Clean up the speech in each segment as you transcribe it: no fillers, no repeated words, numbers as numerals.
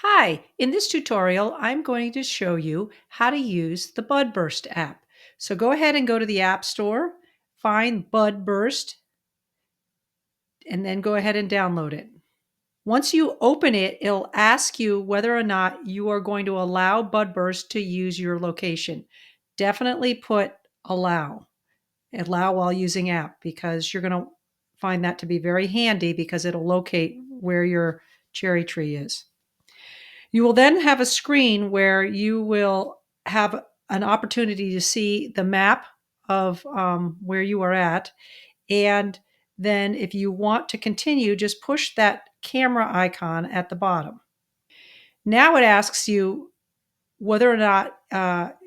Hi, in this tutorial, I'm going to show you how to use the Budburst app. So go ahead and go to the App Store, find Budburst, and then go ahead and download it. Once you open it, it'll ask you whether or not you are going to allow Budburst to use your location. Definitely put allow while using app because you're going to find that to be very handy because it'll locate where your cherry tree is. You will then have a screen where you will have an opportunity to see the map of where you are at. And then if you want to continue, just push that camera icon at the bottom. Now it asks you whether or not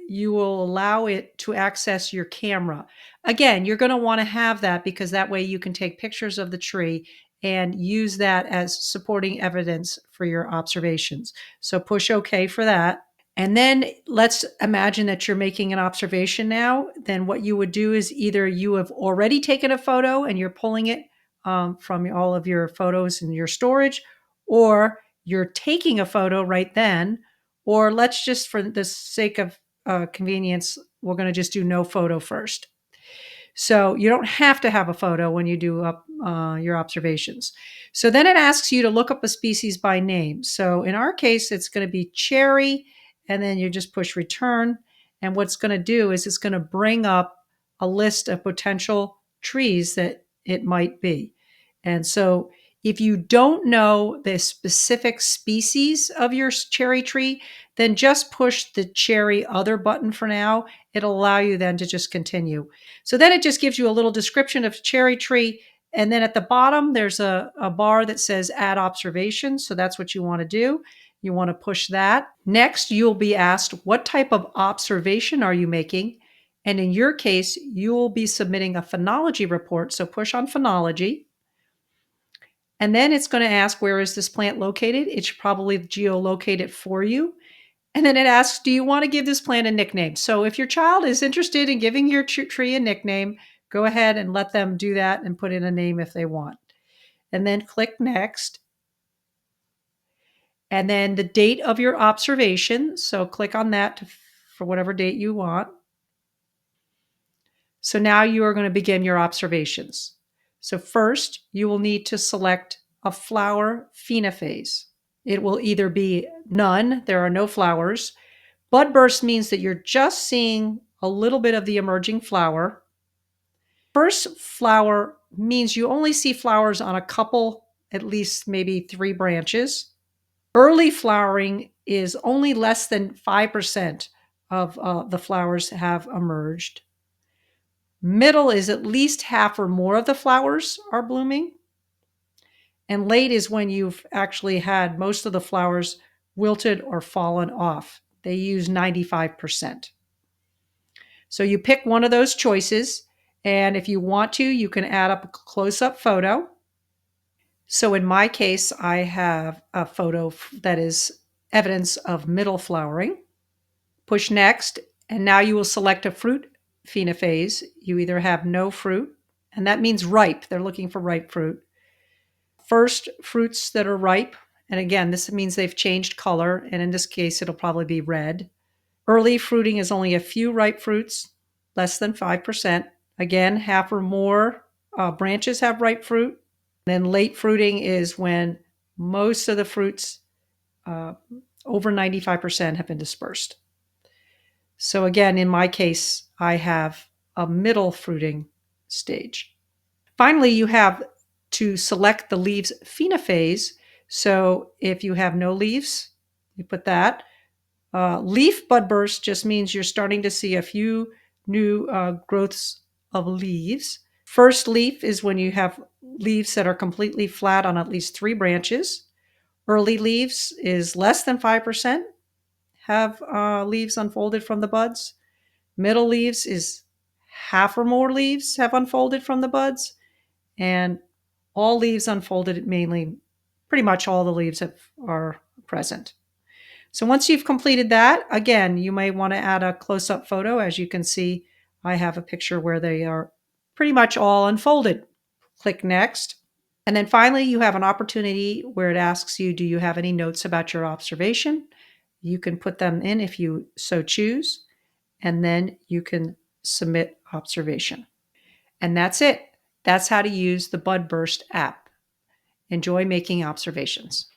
you will allow it to access your camera. Again, you're going to want to have that because that way you can take pictures of the tree and use that as supporting evidence for your observations. So push OK for that. And then let's imagine that you're making an observation now. Then what you would do is either you have already taken a photo and you're pulling it from all of your photos in your storage, or you're taking a photo right then, or let's just, for the sake of convenience, we're going to just do no photo first. So you don't have to have a photo when you do up your observations. So then it asks you to look up a species by name. So in our case, it's going to be cherry, and then you just push return. And what's going to do is it's going to bring up a list of potential trees that it might be. And so if you don't know the specific species of your cherry tree, then just push the cherry other button for now. It'll allow you then to just continue. So then it just gives you a little description of cherry tree. And then at the bottom, there's a bar that says add observations. So that's what you want to do. You want to push that. Next, you'll be asked, what type of observation are you making? And in your case, you will be submitting a phenology report. So push on phenology. And then it's going to ask, where is this plant located? It should probably geolocate it for you. And then it asks, do you want to give this plant a nickname? So if your child is interested in giving your tree a nickname, go ahead and let them do that and put in a name if they want. And then click next. And then the date of your observation. So click on that for whatever date you want. So now you are going to begin your observations. So first, you will need to select a flower phenophase. It will either be none, there are no flowers. Budburst means that you're just seeing a little bit of the emerging flower. First flower means you only see flowers on a couple, at least maybe 3 branches. Early flowering is only less than 5% of the flowers have emerged. Middle is at least half or more of the flowers are blooming. And late is when you've actually had most of the flowers wilted or fallen off. They use 95%. So you pick one of those choices, and if you want to, you can add up a close-up photo. So in my case, I have a photo that is evidence of middle flowering. Push next, and now you will select a fruit phenophase. You either have no fruit, and that means ripe. They're looking for ripe fruit. First fruits that are ripe, and again, this means they've changed color, and in this case, it'll probably be red. Early fruiting is only a few ripe fruits, less than 5%. Again, half or more branches have ripe fruit. Then late fruiting is when most of the fruits, over 95%, have been dispersed. So again, in my case, I have a middle fruiting stage. Finally, you have to select the leaves phenophase. So if you have no leaves, you put that. Leaf budburst just means you're starting to see a few new growths of leaves. First leaf is when you have leaves that are completely flat on at least 3 branches. Early leaves is less than 5% have leaves unfolded from the buds. Middle leaves is half or more leaves have unfolded from the buds. And all leaves unfolded, mainly, pretty much all the leaves are present. So once you've completed that, again, you may want to add a close-up photo. As you can see, I have a picture where they are pretty much all unfolded. Click next. And then finally, you have an opportunity where it asks you, do you have any notes about your observation? You can put them in if you so choose, and then you can submit observation. And that's it. That's how to use the Budburst app. Enjoy making observations.